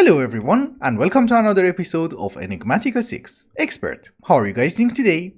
Hello everyone, and welcome to another episode of Enigmatica 6 Expert. How are you guys doing today?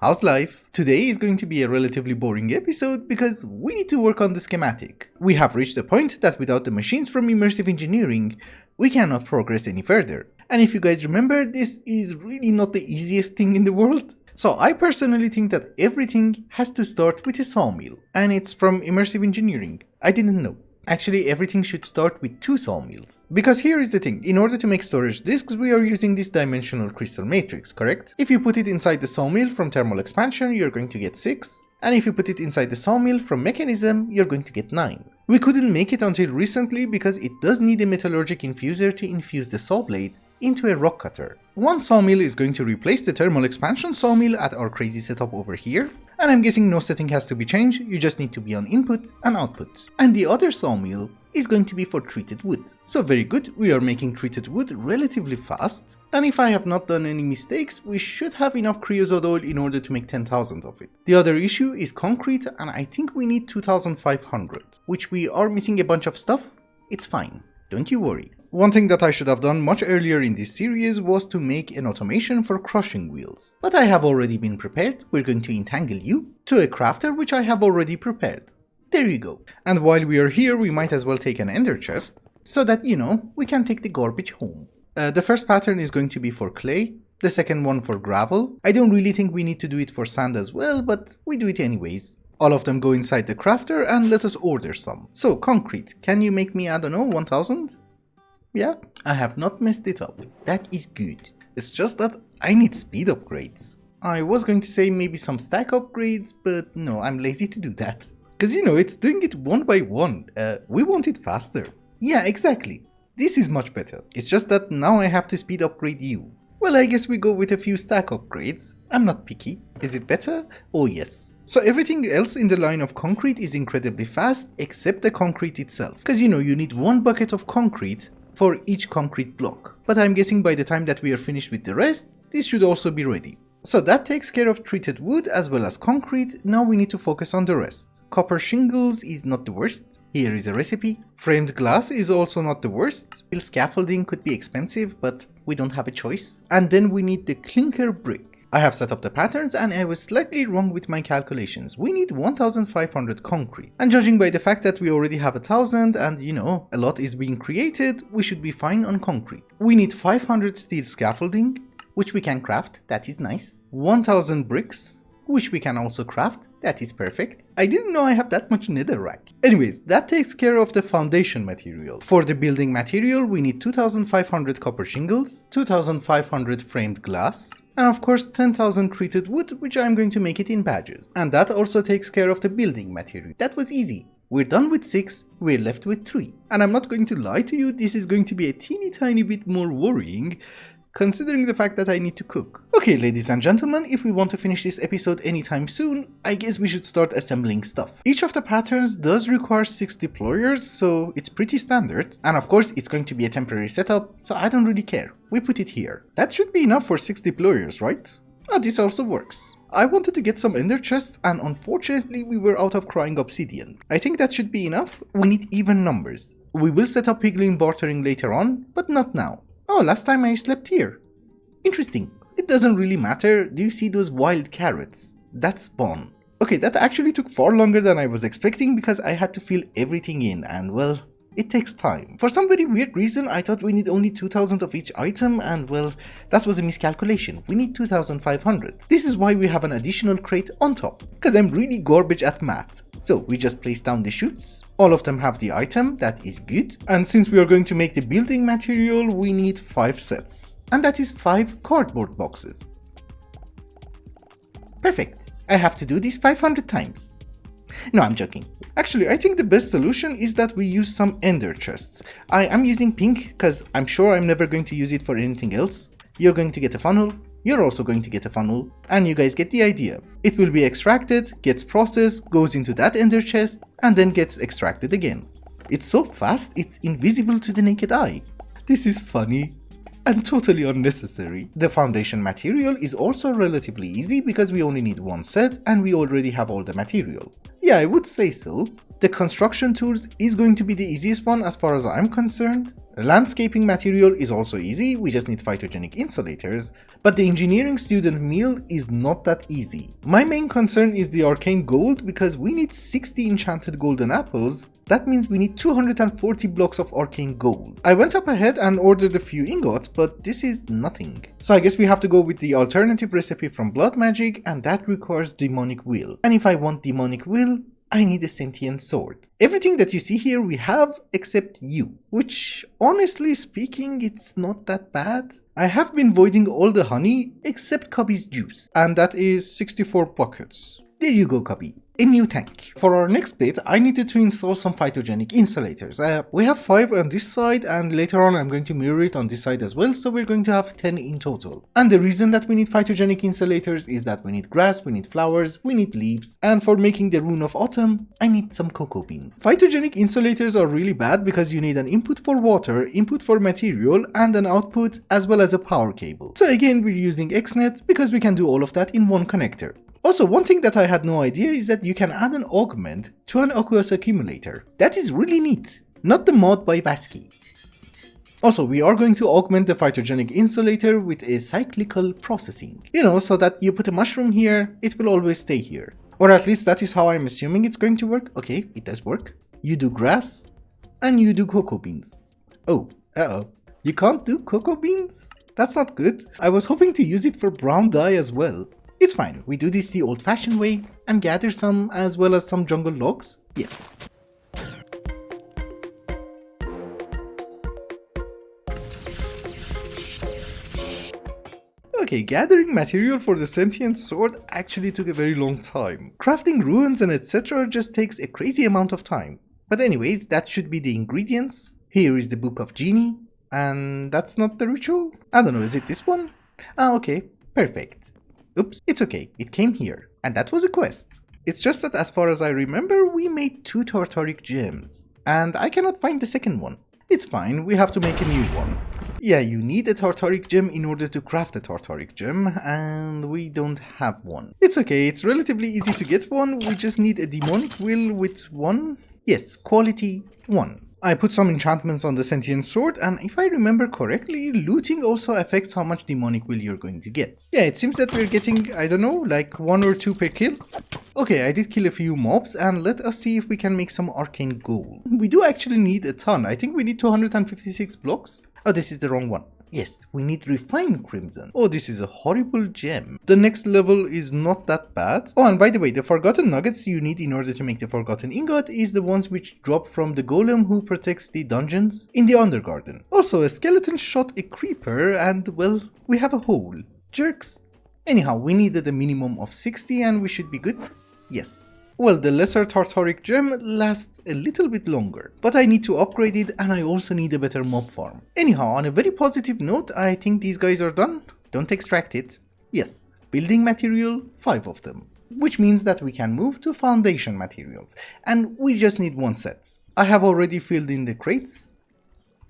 How's life? Today is going to be a relatively boring episode because we need to work on the schematic. We have reached a point that without the machines from immersive engineering, we cannot progress any further. And if you guys remember, this is really not the easiest thing in the world. So I personally think that everything has to start with a sawmill, and it's from immersive engineering. I didn't know. Actually, everything should start with 2 sawmills. Because here is the thing, in order to make storage disks, we are using this dimensional crystal matrix, correct? If you put it inside the sawmill from thermal expansion, you're going to get 6. And if you put it inside the sawmill from mechanism, you're going to get 9. We couldn't make it until recently because it does need a metallurgic infuser to infuse the saw blade into a rock cutter. One sawmill is going to replace the thermal expansion sawmill at our crazy setup over here, and I'm guessing no setting has to be changed, you just need to be on input and output. And the other sawmill is going to be for treated wood. So very good, we are making treated wood relatively fast, and if I have not done any mistakes, we should have enough creosote oil in order to make 10,000 of it. The other issue is concrete, and I think we need 2,500, which we are missing a bunch of stuff. It's fine, don't you worry. One thing that I should have done much earlier in this series was to make an automation for crushing wheels. But I have already been prepared. We're going to entangle you to a crafter which I have already prepared. There you go. And while we are here, we might as well take an ender chest, so that, we can take the garbage home. The first pattern is going to be for clay, the second one for gravel. I don't really think we need to do it for sand as well, but we do it anyways. All of them go inside the crafter and let us order some. So concrete, can you make me, 1,000? Yeah, I have not messed it up. That is good. It's just that I need speed upgrades. I was going to say maybe some stack upgrades, but no, I'm lazy to do that. Cause it's doing it one by one. We want it faster. Yeah, exactly. This is much better. It's just that now I have to speed upgrade you. Well, I guess we go with a few stack upgrades. I'm not picky. Is it better? Oh yes. So everything else in the line of concrete is incredibly fast, except the concrete itself. Cause you need 1 bucket of concrete for each concrete block. But I'm guessing by the time that we are finished with the rest, this should also be ready. So that takes care of treated wood as well as concrete. Now we need to focus on the rest. Copper shingles is not the worst. Here is a recipe. Framed glass is also not the worst. Steel scaffolding could be expensive, but we don't have a choice. And then we need the clinker brick. I have set up the patterns and I was slightly wrong with my calculations. We need 1,500 concrete. And judging by the fact that we already have 1,000 and a lot is being created, we should be fine on concrete. We need 500 steel scaffolding, which we can craft, that is nice. 1,000 bricks, which we can also craft, that is perfect. I didn't know I have that much netherrack. Anyways, that takes care of the foundation material. For the building material, we need 2,500 copper shingles, 2,500 framed glass, and of course 10,000 treated wood, which I'm going to make it in badges. And that also takes care of the building material. That was easy. We're done with 6, we're left with 3. And I'm not going to lie to you, this is going to be a teeny tiny bit more worrying, considering the fact that I need to cook. Okay, ladies and gentlemen, if we want to finish this episode anytime soon, I guess we should start assembling stuff. Each of the patterns does require 6 deployers, so it's pretty standard. And of course, it's going to be a temporary setup, so I don't really care. We put it here. That should be enough for 6 deployers, right? Oh, this also works. I wanted to get some ender chests, and unfortunately we were out of crying obsidian. I think that should be enough. We need even numbers. We will set up piglin bartering later on, but not now. Oh, last time I slept here. Interesting. It doesn't really matter. Do you see those wild carrots? That's spawn. Okay, that actually took far longer than I was expecting because I had to fill everything in and well, it takes time. For some very weird reason, I thought we need only 2,000 of each item and well, that was a miscalculation. We need 2,500. This is why we have an additional crate on top, because I'm really garbage at math. So we just place down the chutes. All of them have the item, that is good. And since we are going to make the building material, we need 5 sets. And that is 5 cardboard boxes. Perfect. I have to do this 500 times. No, I'm joking. Actually, I think the best solution is that we use some ender chests. I am using pink because I'm sure I'm never going to use it for anything else. You're going to get a funnel. You're also going to get a funnel, and you guys get the idea. It will be extracted, gets processed, goes into that ender chest, and then gets extracted again. It's so fast, it's invisible to the naked eye. This is funny and totally unnecessary. The foundation material is also relatively easy because we only need 1 set and we already have all the material. Yeah, I would say so. The construction tools is going to be the easiest one as far as I'm concerned. The landscaping material is also easy, we just need phytogenic insulators, but the engineering student meal is not that easy. My main concern is the arcane gold because we need 60 enchanted golden apples. That means we need 240 blocks of arcane gold. I went up ahead and ordered a few ingots, but this is nothing. So I guess we have to go with the alternative recipe from blood magic, and that requires demonic will. And if I want demonic will, I need a sentient sword. Everything that you see here we have except you, which honestly speaking it's not that bad. I have been voiding all the honey except Cubby's juice, and that is 64 buckets. There you go, Cubby. A new tank. For our next bit, I needed to install some phytogenic insulators. We have 5 on this side, and later on I'm going to mirror it on this side as well, so we're going to have 10 in total. And the reason that we need phytogenic insulators is that we need grass, we need flowers, we need leaves, and for making the rune of autumn, I need some cocoa beans. Phytogenic insulators are really bad because you need an input for water, input for material, and an output as well as a power cable. So again, we're using XNet because we can do all of that in one connector. Also, one thing that I had no idea is that you can add an augment to an aqueous accumulator. That is really neat. Not the mod by Vasky. Also, we are going to augment the phytogenic insulator with a cyclical processing. You know, so that you put a mushroom here, it will always stay here. Or at least that is how I'm assuming it's going to work. Okay, it does work. You do grass, and you do cocoa beans. Oh, you can't do cocoa beans? That's not good. I was hoping to use it for brown dye as well. It's fine, we do this the old-fashioned way and gather some as well as some jungle logs. Yes. Okay, gathering material for the sentient sword actually took a very long time. Crafting runes and etc. just takes a crazy amount of time. But anyways, that should be the ingredients. Here is the Book of Genie. And that's not the ritual? I don't know, is it this one? Ah, okay, perfect. Oops, it's okay, it came here, and that was a quest. It's just that as far as I remember, we made 2 tartaric gems, and I cannot find the second one. It's fine, we have to make a new one. Yeah, you need a tartaric gem in order to craft a tartaric gem, and we don't have one. It's okay, it's relatively easy to get one, we just need a demonic will with 1. Yes, quality 1. I put some enchantments on the sentient sword, and if I remember correctly, looting also affects how much demonic will you're going to get. Yeah, it seems that we're getting, I don't know, like 1 or 2 per kill. Okay, I did kill a few mobs, and let us see if we can make some arcane gold. We do actually need a ton. I think we need 256 blocks. Oh, this is the wrong one. Yes, we need refined crimson. Oh, this is a horrible gem. The next level is not that bad. Oh, and by the way, the forgotten nuggets you need in order to make the forgotten ingot is the ones which drop from the golem who protects the dungeons in the Undergarden. Also, a skeleton shot a creeper and, well, we have a hole. Jerks. Anyhow, we needed a minimum of 60 and we should be good. Yes. Well, the lesser tartaric gem lasts a little bit longer, but I need to upgrade it and I also need a better mob farm. Anyhow, on a very positive note, I think these guys are done. Don't extract it. Yes, building material, 5 of them. Which means that we can move to foundation materials, and we just need 1 set. I have already filled in the crates,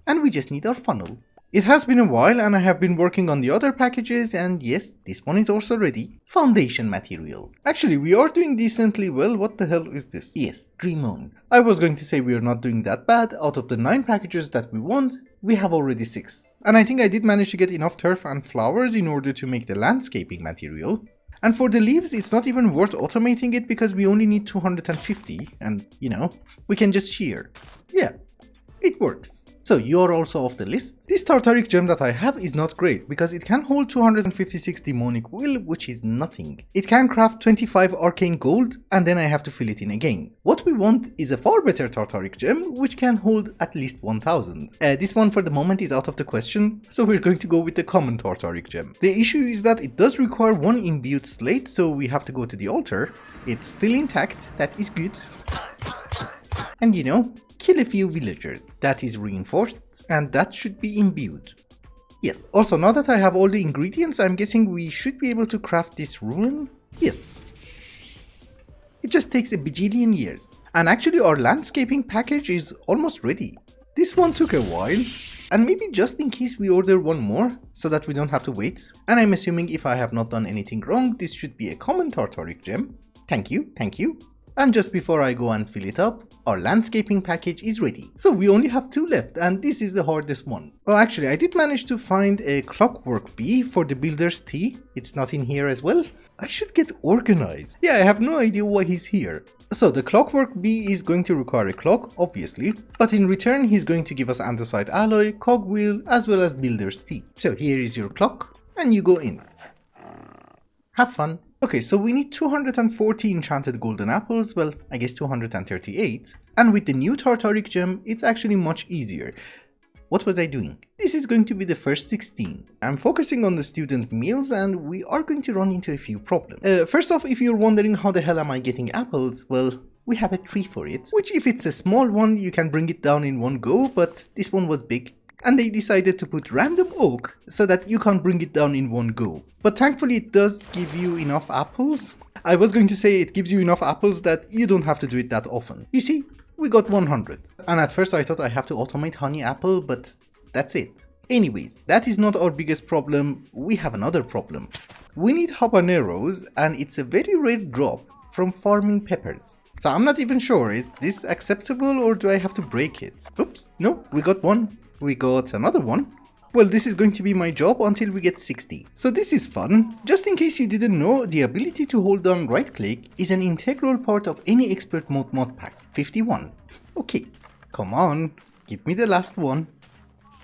and we just need our funnel. It has been a while and I have been working on the other packages, and yes, this one is also ready. Foundation material. Actually, we are doing decently well. What the hell is this? Yes, Dream On. I was going to say we are not doing that bad. Out of the 9 packages that we want, we have already 6. And I think I did manage to get enough turf and flowers in order to make the landscaping material. And for the leaves, it's not even worth automating it because we only need 250 and, you know, we can just shear. Yeah. It works. So you're also off the list. This tartaric gem that I have is not great because it can hold 256 demonic will, which is nothing. It can craft 25 arcane gold and then I have to fill it in again. What we want is a far better tartaric gem which can hold at least 1000. This one for the moment is out of the question, so we're going to go with the common tartaric gem. The issue is that it does require 1 imbued slate, so we have to go to the altar. It's still intact, that is good. And you know, kill a few villagers. That is reinforced, and that should be imbued. Yes. Also, now that I have all the ingredients, I'm guessing we should be able to craft this rune. Yes. It just takes a bajillion years. And actually our landscaping package is almost ready. This one took a while, and maybe just in case we order 1 more, so that we don't have to wait. And I'm assuming if I have not done anything wrong, this should be a common tartaric gem. Thank you, thank you. And just before I go and fill it up, our landscaping package is ready. So we only have 2 left, and this is the hardest one. Oh, actually, I did manage to find a clockwork bee for the builder's tea. It's not in here as well. I should get organized. Yeah, I have no idea why he's here. So the clockwork bee is going to require a clock, obviously, but in return he's going to give us andesite alloy, cogwheel, as well as builder's tea. So here is your clock, and you go in. Have fun. Okay, so we need 240 enchanted golden apples, well, I guess 238. And with the new tartaric gem, it's actually much easier. What was I doing? This is going to be the first 16. I'm focusing on the student meals and we are going to run into a few problems. First off, if you're wondering how the hell am I getting apples, well, we have a tree for it, which if it's a small one, you can bring it down in one go, but this one was big. And they decided to put random oak so that you can't bring it down in one go. But thankfully it does give you enough apples. I was going to say it gives you enough apples that you don't have to do it that often. You see, we got 100. And at first I thought I have to automate honey apple, but that's it. Anyways, that is not our biggest problem. We have another problem. We need habaneros and it's a very rare drop from farming peppers. So I'm not even sure, is this acceptable or do I have to break it? Oops, no, we got one. We got another one. Well, this is going to be my job until we get 60. So this is fun. Just in case you didn't know, the ability to hold down right click is an integral part of any expert mode mod pack. 51. Okay, come on, give me the last one.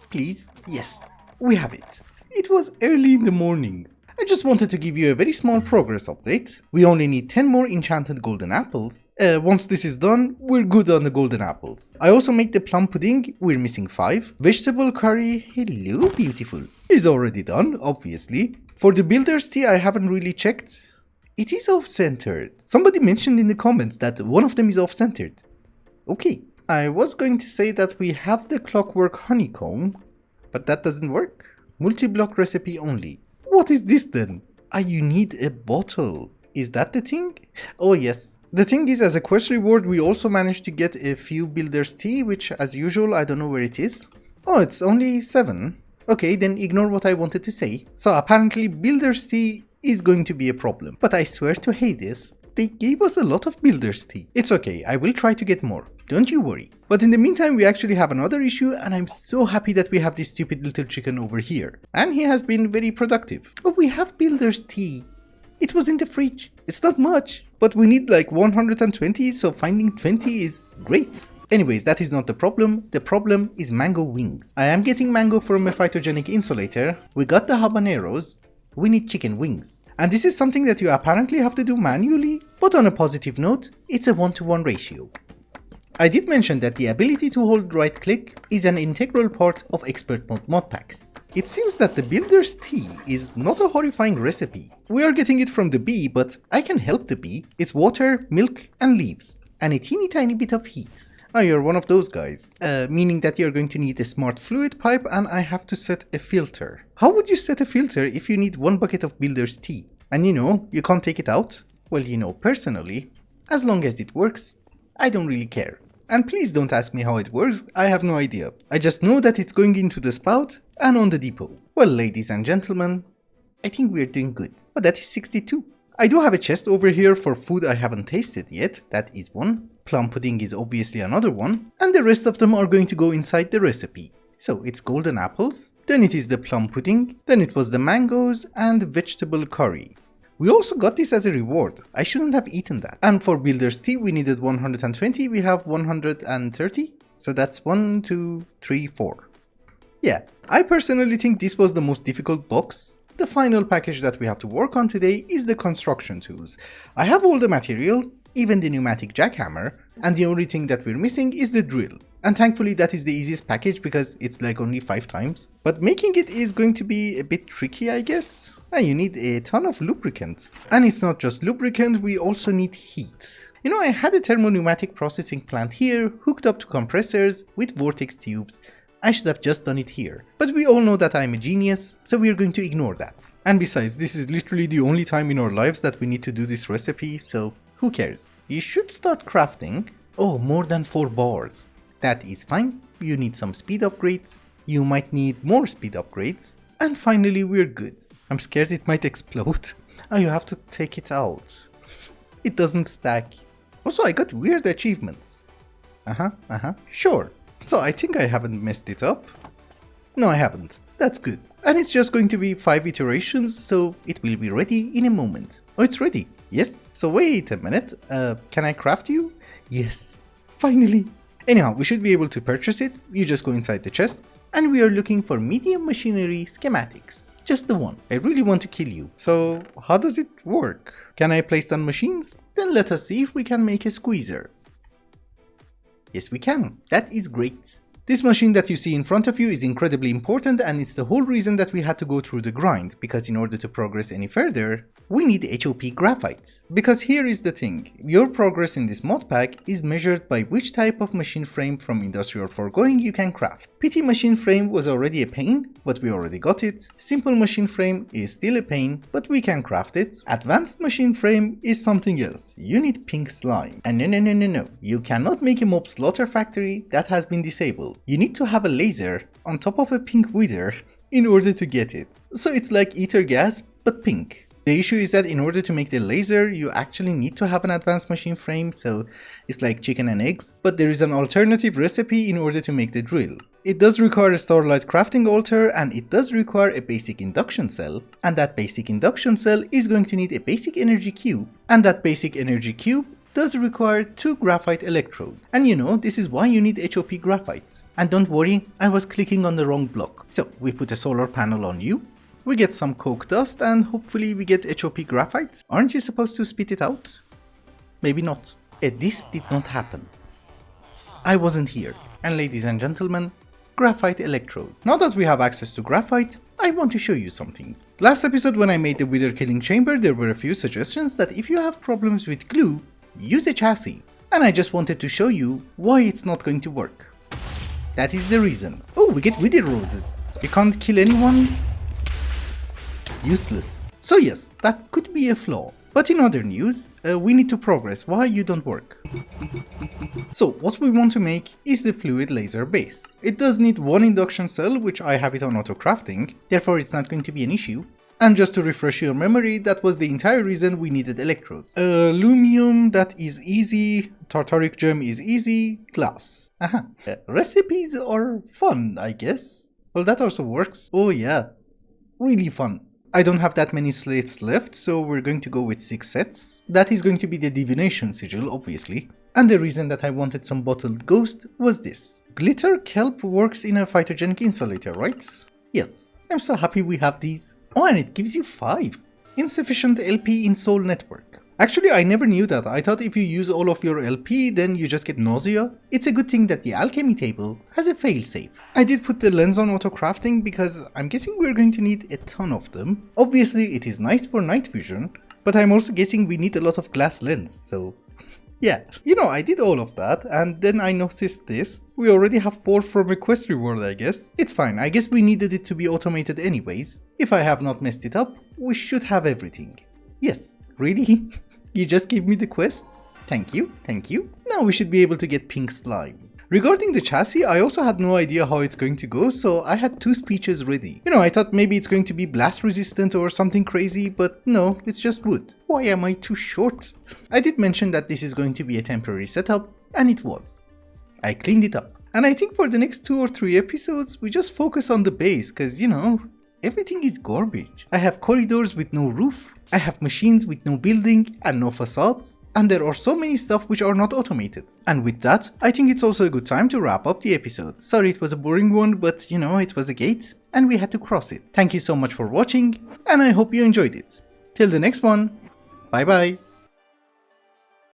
Please. Yes, we have it. It was early in the morning. I just wanted to give you a very small progress update. We only need 10 more enchanted golden apples. Once this is done, we're good on the golden apples. I also made the plum pudding, we're missing 5. Vegetable curry, hello beautiful, is already done, obviously. For the builder's tea, I haven't really checked. It is off-centered. Somebody mentioned in the comments that one of them is off-centered. Okay, I was going to say that we have the clockwork honeycomb, but that doesn't work. Multi-block recipe only. What is this then? Ah, you need a bottle. Is that the thing? Oh yes. The thing is, as a quest reward, we also managed to get a few builder's tea, which as usual, I don't know where it is. Oh, it's only 7. Okay, then ignore what I wanted to say. So apparently builder's tea is going to be a problem. But I swear to Hades, they gave us a lot of builder's tea. It's okay, I will try to get more. Don't you worry. But in the meantime, we actually have another issue and I'm so happy that we have this stupid little chicken over here. And he has been very productive. But we have builder's tea. It was in the fridge. It's not much, but we need like 120, so finding 20 is great. Anyways, that is not the problem. The problem is mango wings. I am getting mango from a phytogenic insulator. We got the habaneros. We need chicken wings. And this is something that you apparently have to do manually, but on a positive note, it's a 1-to-1 ratio. I did mention that the ability to hold right click is an integral part of expert mode mod packs. It seems that the builder's tea is not a horrifying recipe. We are getting it from the bee, but I can help the bee. It's water, milk and leaves, and a teeny tiny bit of heat. Oh, you're one of those guys, meaning that you're going to need a smart fluid pipe and I have to set a filter. How would you set a filter if you need 1 bucket of builder's tea? And you can't take it out? Well, personally, as long as it works, I don't really care. And please don't ask me how it works, I have no idea. I just know that it's going into the spout and on the depot. Well, ladies and gentlemen, I think we're doing good. But that is 62. I do have a chest over here for food I haven't tasted yet, that is one. Plum pudding is obviously another one. And the rest of them are going to go inside the recipe. So it's golden apples, then it is the plum pudding, then it was the mangoes and vegetable curry. We also got this as a reward. I shouldn't have eaten that. And for builder's tea we needed 120, we have 130. So that's 1, 2, 3, 4. Yeah, I personally think this was the most difficult box. The final package that we have to work on today is the construction tools. I have all the material, even the pneumatic jackhammer, and the only thing that we're missing is the drill. And thankfully that is the easiest package because it's like only 5 times. But making it is going to be a bit tricky, I guess. And you need a ton of lubricant. And it's not just lubricant, we also need heat. I had a thermo-pneumatic processing plant here, hooked up to compressors with vortex tubes. I should have just done it here. But we all know that I'm a genius, so we are going to ignore that. And besides, this is literally the only time in our lives that we need to do this recipe, so who cares? You should start crafting. Oh, more than 4 bars. That is fine. You need some speed upgrades. You might need more speed upgrades. And finally we're good. I'm scared it might explode. Oh, you have to take it out. It doesn't stack. Also, I got weird achievements. Sure. So I think I haven't messed it up. No, I haven't. That's good. And it's just going to be 5 iterations, so it will be ready in a moment. Oh, it's ready. Yes. So wait a minute. Can I craft you? Yes. Finally. Anyhow, we should be able to purchase it. You just go inside the chest. And we are looking for medium machinery schematics. Just the one. I really want to kill you. So how does it work? Can I place down machines? Then let us see if we can make a squeezer. Yes, we can. That is great. This machine that you see in front of you is incredibly important, and it's the whole reason that we had to go through the grind, because in order to progress any further, we need HOP graphite. Because here is the thing, your progress in this mod pack is measured by which type of machine frame from industrial foregoing you can craft. PT machine frame was already a pain, but we already got it. Simple machine frame is still a pain, but we can craft it. Advanced machine frame is something else. You need pink slime. And no, you cannot make a mob slaughter factory that has been disabled. You need to have a laser on top of a pink wither in order to get it. So it's like ether gas, but pink. The issue is that in order to make the laser, you actually need to have an advanced machine frame, so it's like chicken and eggs. But there is an alternative recipe in order to make the drill. It does require a starlight crafting altar, and it does require a basic induction cell, and that basic induction cell is going to need a basic energy cube, and that basic energy cube does require 2 graphite electrodes. And you know, this is why you need HOP graphite. And don't worry, I was clicking on the wrong block. So we put a solar panel on you, we get some coke dust, and hopefully we get HOP graphite. Aren't you supposed to spit it out? Maybe not. This did not happen. I wasn't here. And ladies and gentlemen, graphite electrode. Now that we have access to graphite, I want to show you something. Last episode when I made the wither killing chamber, there were a few suggestions that if you have problems with glue, use a chassis. And I just wanted to show you why it's not going to work. That is the reason. Oh, we get wither roses. You can't kill anyone? Useless. So yes, that could be a flaw. But in other news, we need to progress why you don't work. So what we want to make is the fluid laser base. It does need 1 induction cell, which I have it on auto crafting, therefore it's not going to be an issue. And just to refresh your memory, that was the entire reason we needed electrodes. Aluminum, that is easy. Tartaric gem is easy. Glass. Recipes are fun, I guess. Well, that also works. Oh yeah, really fun. I don't have that many slates left, so we're going to go with 6 sets. That is going to be the divination sigil, obviously. And the reason that I wanted some bottled ghost was this. Glitter kelp works in a phytogenic insulator, right? Yes. I'm so happy we have these. Oh, and it gives you 5. Insufficient LP in soul network. Actually, I never knew that. I thought if you use all of your LP, then you just get nausea. It's a good thing that the alchemy table has a failsafe. I did put the lens on auto crafting because I'm guessing we're going to need a ton of them. Obviously, it is nice for night vision, but I'm also guessing we need a lot of glass lens, so yeah. You know, I did all of that, and then I noticed this. We already have 4 from a quest reward, I guess. It's fine, I guess we needed it to be automated anyways. If I have not messed it up, we should have everything. Yes, really? You just gave me the quest? Thank you, thank you. Now we should be able to get pink slime. Regarding the chassis, I also had no idea how it's going to go, so I had 2 speeches ready. You know, I thought maybe it's going to be blast resistant or something crazy, but no, it's just wood. Why am I too short? I did mention that this is going to be a temporary setup, and it was. I cleaned it up. And I think for the next 2 or 3 episodes, we just focus on the base, cause you know, everything is garbage. I have corridors with no roof, I have machines with no building and no facades, and there are so many stuff which are not automated. And with that, I think it's also a good time to wrap up the episode. Sorry it was a boring one, but you know, it was a gate, and we had to cross it. Thank you so much for watching, and I hope you enjoyed it. Till the next one, bye bye.